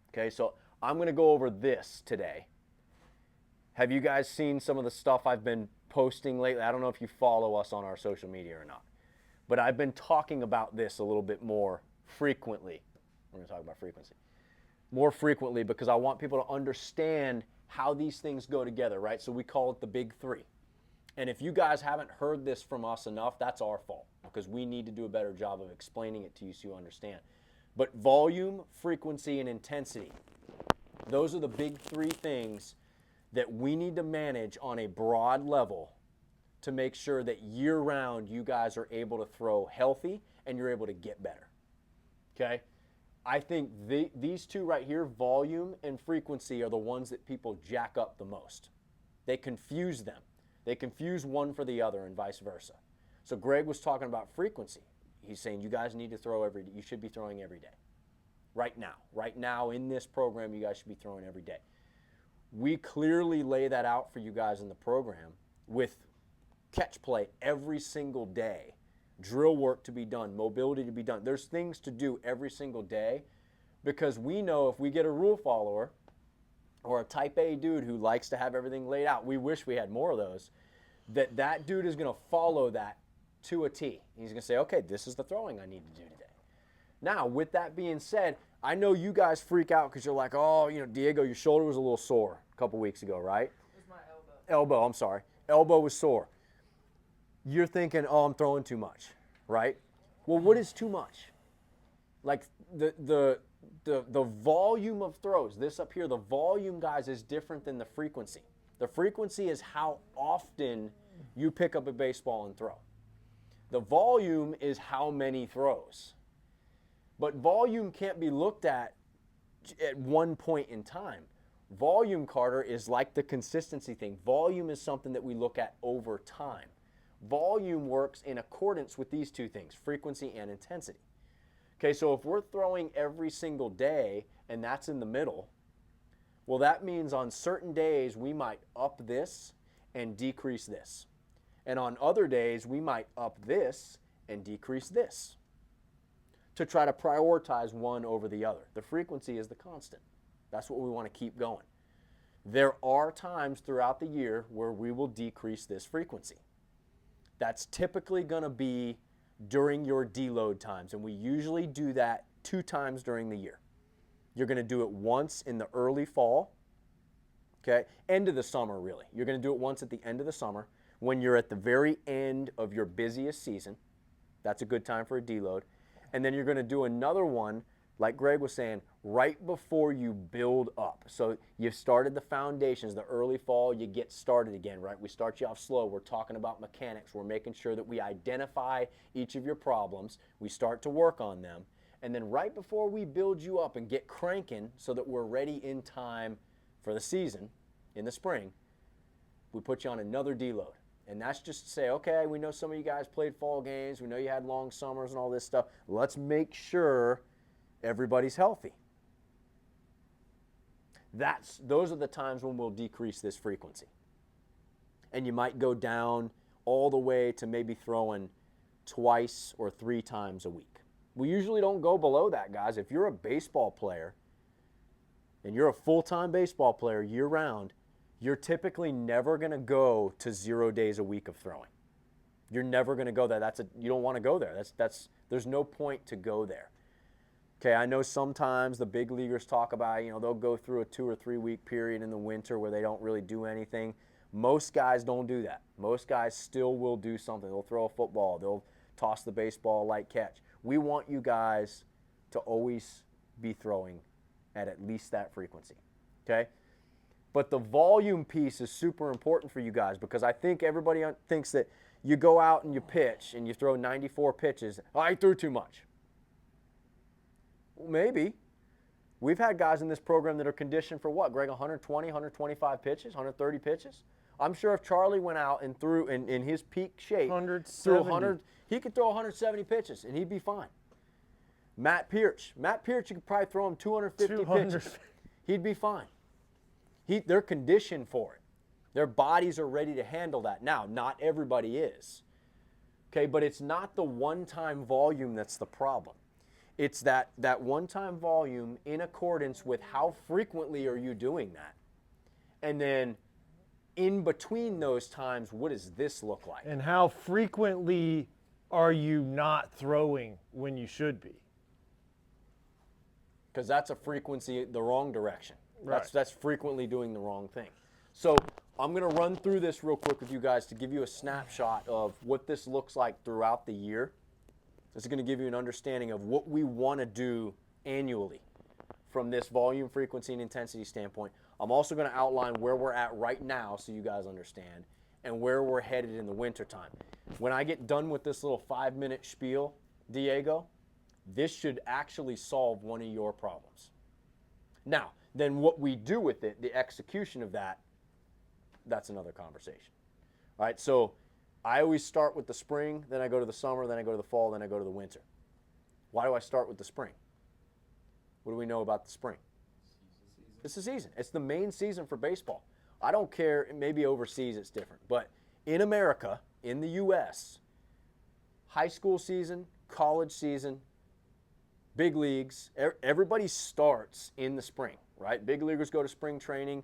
Okay, so I'm going to go over this today. Have you guys seen some of the stuff I've been posting lately? I don't know if you follow us on our social media or not, but I've been talking about this a little bit more frequently. We're going to talk about frequency more frequently because I want people to understand how these things go together, right? So we call it the big three. And if you guys haven't heard this from us enough, that's our fault because we need to do a better job of explaining it to you so you understand. But volume, frequency, and intensity, those are the big three things that we need to manage on a broad level to make sure that year-round you guys are able to throw healthy and you're able to get better. Okay? I think these two right here, volume and frequency, are the ones that people jack up the most. They confuse them. They confuse one for the other and vice versa. So Greg was talking about frequency. He's saying you guys need to throw you should be throwing every day. Right now. Right now in this program, you guys should be throwing every day. We clearly lay that out for you guys in the program with catch play every single day, drill work to be done, mobility to be done. There's things to do every single day because we know if we get a rule follower or a type A dude who likes to have everything laid out, we wish we had more of those, that dude is going to follow that to a T. He's going to say, okay, this is the throwing I need to do today. Now, with that being said, I know you guys freak out because you're like, oh, Diego, your shoulder was a little sore a couple weeks ago, right? It was my elbow. I'm sorry. Elbow was sore. You're thinking, oh, I'm throwing too much, right? Well, what is too much? Like the volume of throws, this up here, the volume, guys, is different than the frequency. The frequency is how often you pick up a baseball and throw. The volume is how many throws. But volume can't be looked at one point in time. Volume, Carter, is like the consistency thing. Volume is something that we look at over time. Volume works in accordance with these two things, frequency and intensity. Okay, so if we're throwing every single day and that's in the middle, well, that means on certain days we might up this and decrease this. And on other days we might up this and decrease this to try to prioritize one over the other. The frequency is the constant. That's what we want to keep going. There are times throughout the year where we will decrease this frequency. That's typically going to be during your deload times, and we usually do that 2 times during the year. You're going to do it once in the early fall, okay, end of the summer really. You're going to do it once at the end of the summer when you're at the very end of your busiest season. That's a good time for a deload. And then you're going to do another one, like Greg was saying, right before you build up. So you've started the foundations, the early fall, you get started again, right? We start you off slow. We're talking about mechanics. We're making sure that we identify each of your problems. We start to work on them. And then right before we build you up and get cranking so that we're ready in time for the season in the spring, we put you on another deload. And that's just to say, okay, we know some of you guys played fall games. We know you had long summers and all this stuff. Let's make sure everybody's healthy. Those are the times when we'll decrease this frequency. And you might go down all the way to maybe throwing twice or 3 times a week. We usually don't go below that, guys. If you're a baseball player and you're a full-time baseball player year-round, you're typically never going to go to 0 days a week of throwing. You're never going to go there. You don't want to go there. There's no point to go there. Okay, I know sometimes the big leaguers talk about, they'll go through a 2 or 3 week period in the winter where they don't really do anything. Most guys don't do that. Most guys still will do something. They'll throw a football. They'll toss the baseball, light catch. We want you guys to always be throwing at least that frequency, okay? But the volume piece is super important for you guys because I think everybody thinks that you go out and you pitch and you throw 94 pitches. Oh, I threw too much. Well, maybe. We've had guys in this program that are conditioned for what, Greg, 120, 125 pitches, 130 pitches? I'm sure if Charlie went out and threw in his peak shape, 170. He could throw 170 pitches and he'd be fine. Matt Pierce, you could probably throw him 250 pitches. He'd be fine. They're conditioned for it. Their bodies are ready to handle that. Now, not everybody is. Okay, but it's not the one-time volume that's the problem. It's that one-time volume in accordance with how frequently are you doing that. And then in between those times, what does this look like? And how frequently are you not throwing when you should be? Because that's a frequency the wrong direction. Right. That's frequently doing the wrong thing. So I'm going to run through this real quick with you guys to give you a snapshot of what this looks like throughout the year. This is going to give you an understanding of what we want to do annually from this volume, frequency, and intensity standpoint. I'm also going to outline where we're at right now so you guys understand and where we're headed in the wintertime. When I get done with this little 5-minute spiel, Diego, this should actually solve one of your problems. Now, then what we do with it, the execution of that, that's another conversation. All right, so I always start with the spring, then I go to the summer, then I go to the fall, then I go to the winter. Why do I start with the spring? What do we know about the spring? It's the season. It's the main season for baseball. I don't care, maybe overseas it's different, but in America, in the U.S., high school season, college season, big leagues, everybody starts in the spring, right? Big leaguers go to spring training.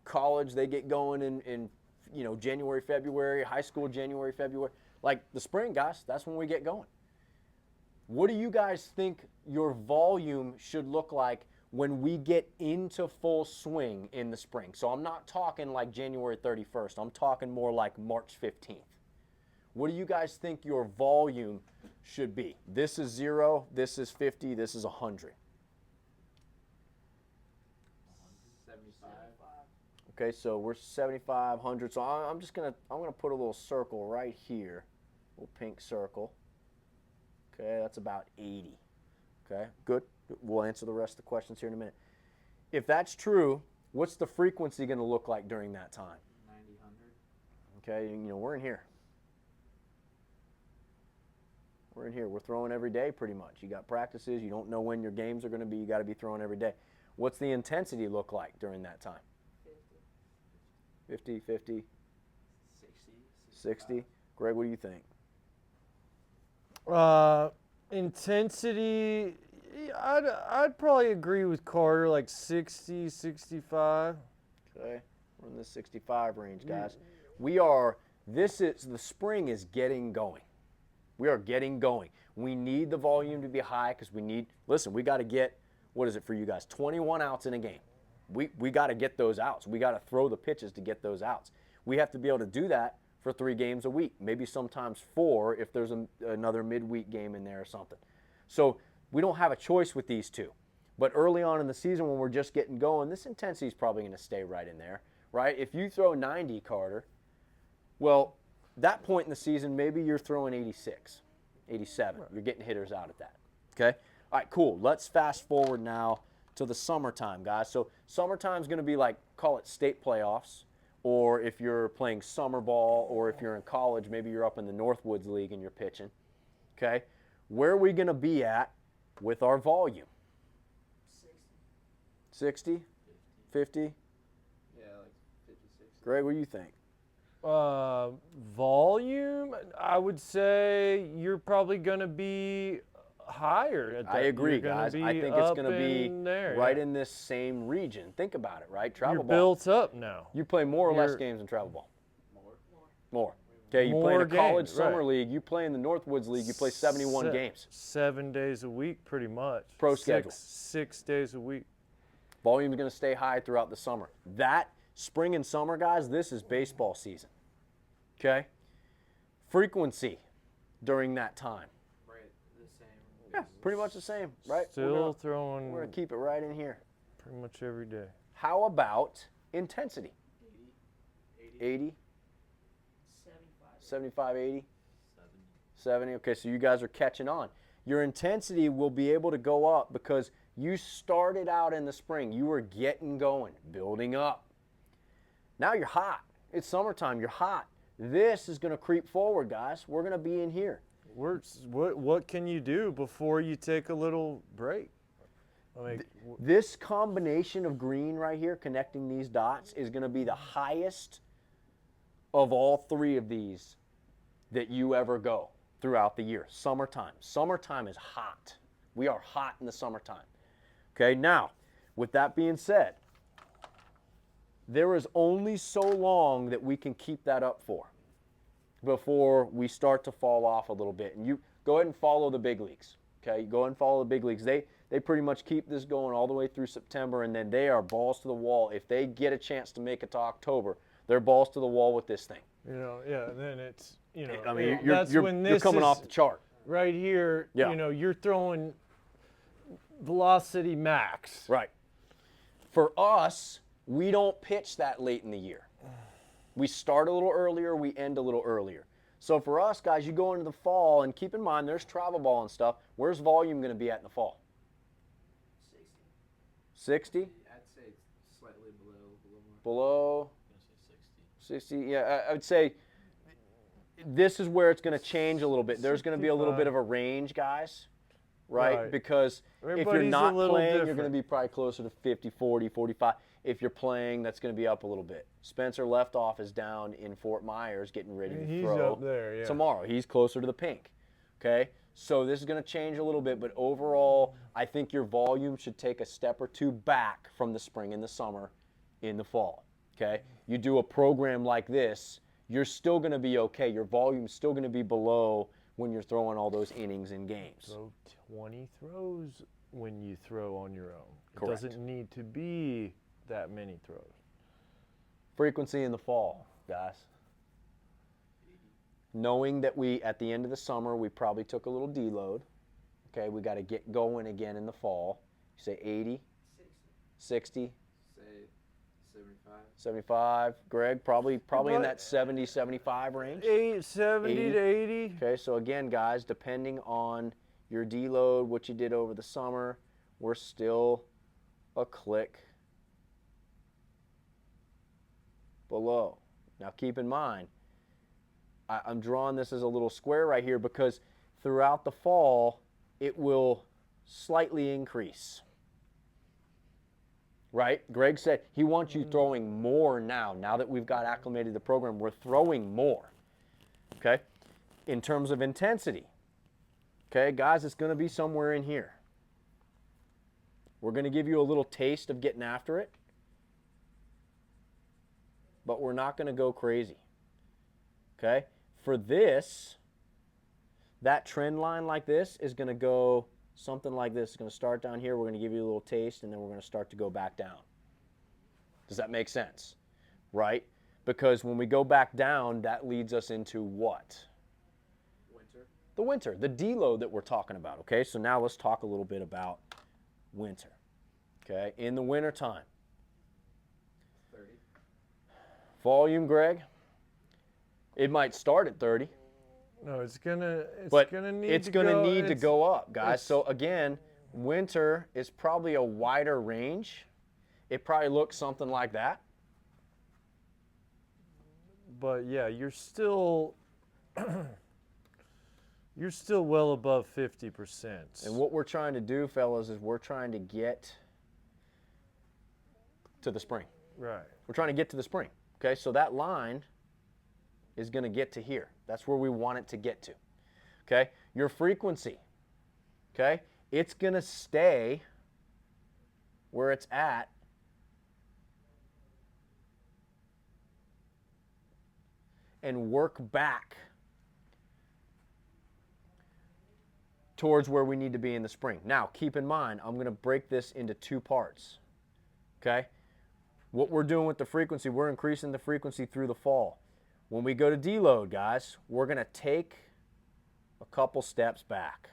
College, they get going in January, February. High school, January, February. Like the spring, guys, that's when we get going. What do you guys think your volume should look like when we get into full swing in the spring? So I'm not talking like January 31st. I'm talking more like March 15th. What do you guys think your volume should be? This is 0, this is 50, this is 100. 75. Okay, so we're 75, 100. So I'm gonna put a little circle right here, a little pink circle. Okay, that's about 80. Okay, good. We'll answer the rest of the questions here in a minute. If that's true, what's the frequency going to look like during that time? 90, 100. Okay, we're in here. We're in here. We're throwing every day pretty much. You got practices. You don't know when your games are going to be. You got to be throwing every day. What's the intensity look like during that time? 50, 50, 60. 60. Greg, what do you think? Intensity, I'd probably agree with Carter, like 60, 65. Okay, we're in the 65 range, guys. The spring is getting going. We are getting going. We need the volume to be high because we got to get, what is it for you guys, 21 outs in a game. We got to get those outs. We got to throw the pitches to get those outs. We have to be able to do that for 3 games a week, maybe sometimes 4 if there's another midweek game in there or something. So we don't have a choice with these two. But early on in the season when we're just getting going, this intensity is probably going to stay right in there, right? If you throw 90, Carter, well, that point in the season, maybe you're throwing 86, 87. You're getting hitters out at that, okay? All right, cool. Let's fast forward now to the summertime, guys. So summertime is going to be like, call it state playoffs, or if you're playing summer ball, or if you're in college, maybe you're up in the Northwoods League and you're pitching, okay? Where are we going to be at with our volume? 60? 50? Yeah, like 50, 60. Greg, what do you think? Volume, I would say you're probably going to be higher. I agree, You're gonna guys. be I think it's up going to be in there, right yeah. in this same region. Think about it, right? Travel You're ball. built up now. You play more or less You're- games in travel ball? More. More. Okay, you play in More a college games, summer right. league. You play in the Northwoods League. You play 71 games. 7 days a week, pretty much. Pro schedule. 6 days a week. Volume's going to stay high throughout the summer. That spring and summer, guys, this is baseball season. Okay? Frequency during that time. Right, the same. Yeah, pretty much the same, right? Still We're throwing going to keep it right in here. pretty much every day. How about intensity? 80? 75, 80? 70. Okay, so you guys are catching on. Your intensity will be able to go up because you started out in the spring. You were getting going, building up. Now you're hot. It's summertime. You're hot. This is going to creep forward, guys. We're going to be in here. What can you do before you take a little break? I mean, This combination of green right here connecting these dots is going to be the highest of all 3 of these that you ever go throughout the year. Summertime. Summertime is hot. We are hot in the summertime. Okay, now, with that being said, there is only so long that we can keep that up for before we start to fall off a little bit. And you go ahead and follow the big leagues. Okay, go ahead and follow the big leagues. They pretty much keep this going all the way through September, and then they are balls to the wall. If they get a chance to make it to October, they're balls to the wall with this thing. You know, yeah. And then it's, you know, I mean, that's when you're this coming is off the chart. right here. Yeah. You know, you're throwing velocity max. Right. For us, we don't pitch that late in the year. We start a little earlier, we end a little earlier. So for us, guys, you go into the fall, and keep in mind there's travel ball and stuff. Where's volume going to be at in the fall? 60? I'd say it's slightly below, a little more. Below? I'm gonna say 60? Yeah, I would say this is where it's going to change a little bit. There's going to be a little 65. bit of a range, guys, right? Right. Because if you're Everybody's a not little playing, you're going to different. be probably closer to 50, 40, 45. If you're playing, that's going to be up a little bit. Spencer Leftoff is down in Fort Myers getting ready to He's throw up there, yeah. tomorrow. He's closer to the pink. Okay? So this is going to change a little bit, but overall, I think your volume should take a step or two back from the spring and the summer in the fall. Okay? You do a program like this, you're still going to be okay. Your volume's still going to be below when you're throwing all those innings in games. Throw 20 throws when you throw on your own. It Correct. doesn't need to be that many throws. Frequency in the fall, guys. Knowing that we, at the end of the summer, we probably took a little deload. Okay, we got to get going again in the fall. You say 80, 60, Say 75. 75. Greg, probably in But- that 70, 75 range. 70 80. to 80. Okay, so again, guys, depending on your deload, what you did over the summer, we're still a click below. Now, keep in mind, I'm drawing this as a little square right here because throughout the fall, it will slightly increase. Right? Greg said he wants you throwing more now that we've got acclimated to the program, we're throwing more. Okay? In terms of intensity. Okay, guys, it's going to be somewhere in here. We're going to give you a little taste of getting after it, but we're not going to go crazy. Okay? For this, that trend line like this is going to go something like this. It's going to start down here. We're going to give you a little taste, and then we're going to start to go back down. Does that make sense? Right? Because when we go back down, that leads us into what? Winter. The winter, the deload that we're talking about. Okay, so now let's talk a little bit about winter. Okay, in the winter time, 30. volume, Greg, it might start at 30. No, it's gonna But need it's to going to go, need to it's- go up, guys. it's- So again, winter is probably a wider range. It probably looks something like that. But yeah, you're still well above 50%. And what we're trying to do, fellas, is we're trying to get to the spring. Right. We're trying to get to the spring. Okay, so that line is going to get to here. That's where we want it to get to. Okay, your frequency. Okay, it's going to stay where it's at. And work back towards where we need to be in the spring. Now, keep in mind, I'm going to break this into two parts. Okay? What we're doing with the frequency, we're increasing the frequency through the fall. When we go to deload, guys, we're going to take a couple steps back.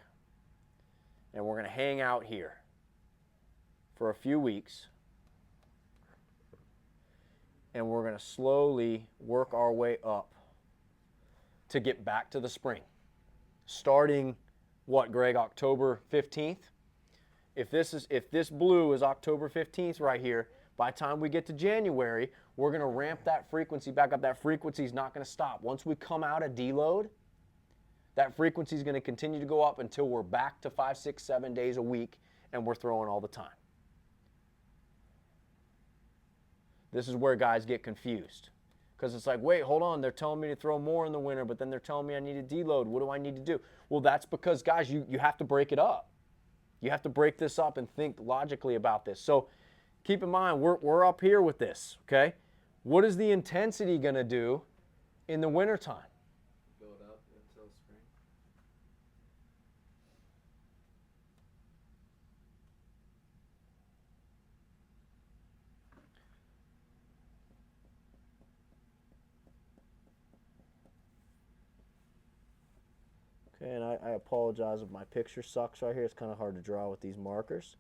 And we're going to hang out here for a few weeks. And we're going to slowly work our way up to get back to the spring. Starting, what, Greg, October 15th? If this blue is October 15th right here, by the time we get to January, we're going to ramp that frequency back up. That frequency is not going to stop. Once we come out of deload, that frequency is going to continue to go up until we're back to 5, 6, 7 days a week, and we're throwing all the time. This is where guys get confused. Because it's like, wait, hold on, they're telling me to throw more in the winter, but then they're telling me I need to deload. What do I need to do? Well, that's because, guys, you have to break it up. You have to break this up and think logically about this. So keep in mind, we're up here with this, okay? What is the intensity going to do in the wintertime? Build up until spring. Okay, and I apologize if my picture sucks right here. It's kind of hard to draw with these markers.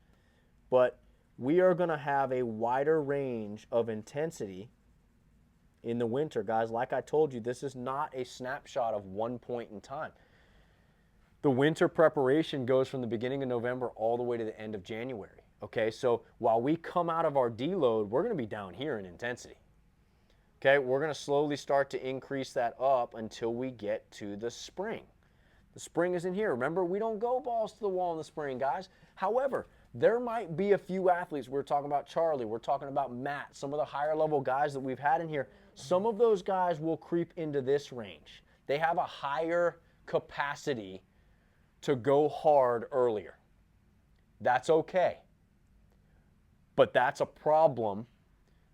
But we are going to have a wider range of intensity in the winter, guys. Like I told you, this is not a snapshot of one point in time. The winter preparation goes from the beginning of November all the way to the end of January. Okay, so while we come out of our deload, we're going to be down here in intensity. Okay, we're going to slowly start to increase that up until we get to the spring. The spring is in here. Remember, we don't go balls to the wall in the spring, guys. However, there might be a few athletes. We're talking about Charlie. We're talking about Matt. Some of the higher level guys that we've had in here. Some of those guys will creep into this range. They have a higher capacity to go hard earlier. That's okay. But that's a problem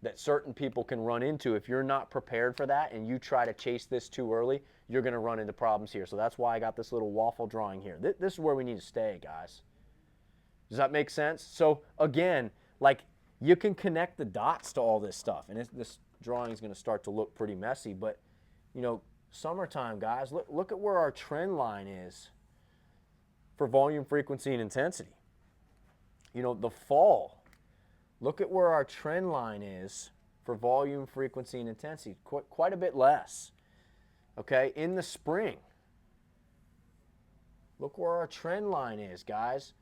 that certain people can run into. If you're not prepared for that and you try to chase this too early, you're going to run into problems here. So that's why I got this little waffle drawing here. This is where we need to stay, guys. Does that make sense? So again, like, you can connect the dots to all this stuff. And this drawing is going to start to look pretty messy. But, you know, summertime, guys, look at where our trend line is for volume, frequency, and intensity. You know, the fall, look at where our trend line is for volume, frequency, and intensity. Quite a bit less. Okay, in the spring, look where our trend line is, guys,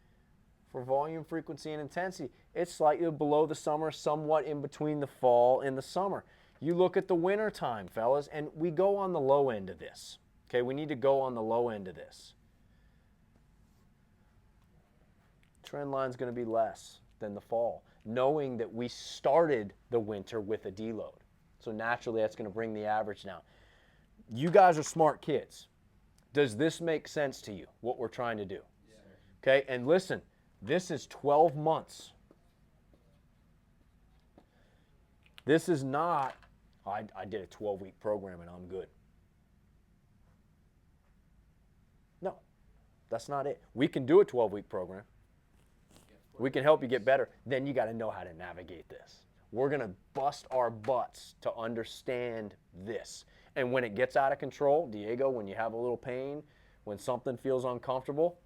for volume, frequency, and intensity. It's slightly below the summer, somewhat in between the fall and the summer. You look at the winter time, fellas, and we go on the low end of this. Okay, we need to go on the low end of this. Trend line's going to be less than the fall, knowing that we started the winter with a deload. So naturally, that's going to bring the average down. You guys are smart kids. Does this make sense to you, what we're trying to do? Yeah. Okay, and listen, this is 12 months. This is not, I did a 12-week program and I'm good. No, that's not it. We can do a 12-week program. We can help you get better. Then you got to know how to navigate this. We're going to bust our butts to understand this. And when it gets out of control, Diego, when you have a little pain, when something feels uncomfortable,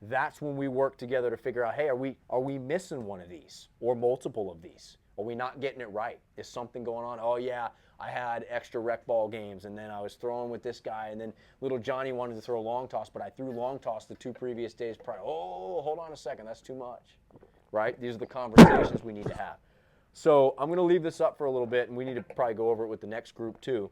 that's when we work together to figure out, hey, are we missing one of these or multiple of these? Are we not getting it right? Is something going on? Oh, yeah, I had extra rec ball games, and then I was throwing with this guy, and then little Johnny wanted to throw long toss, but I threw long toss the 2 previous days prior. Oh, hold on a second, that's too much, right? These are the conversations we need to have. So I'm going to leave this up for a little bit, and we need to probably go over it with the next group too.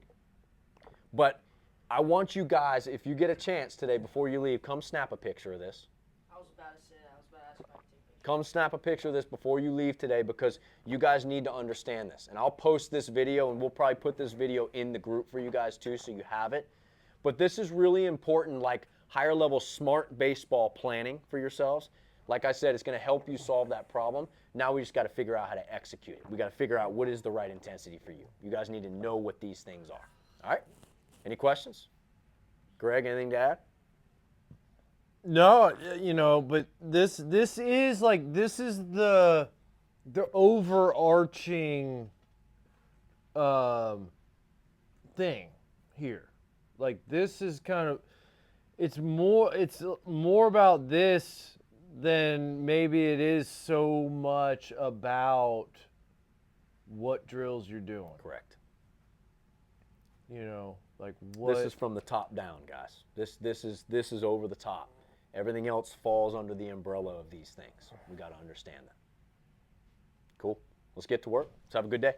But I want you guys, if you get a chance today before you leave, come snap a picture of this. I was about to say that. I was about to ask if I could take a picture. Come snap a picture of this before you leave today, because you guys need to understand this. And I'll post this video, and we'll probably put this video in the group for you guys too, so you have it. But this is really important, like higher level smart baseball planning for yourselves. Like I said, it's going to help you solve that problem. Now we just got to figure out how to execute it. We got to figure out what is the right intensity for you. You guys need to know what these things are. All right? Any questions? Greg, anything to add? No, you know, but this is the overarching thing here. Like, this is kind of, it's more about this than maybe it is so much about what drills you're doing. Correct. You know, like what. This is from the top down, guys. This is over the top. Everything else falls under the umbrella of these things. We got to understand that. Cool. Let's get to work. Let's have a good day.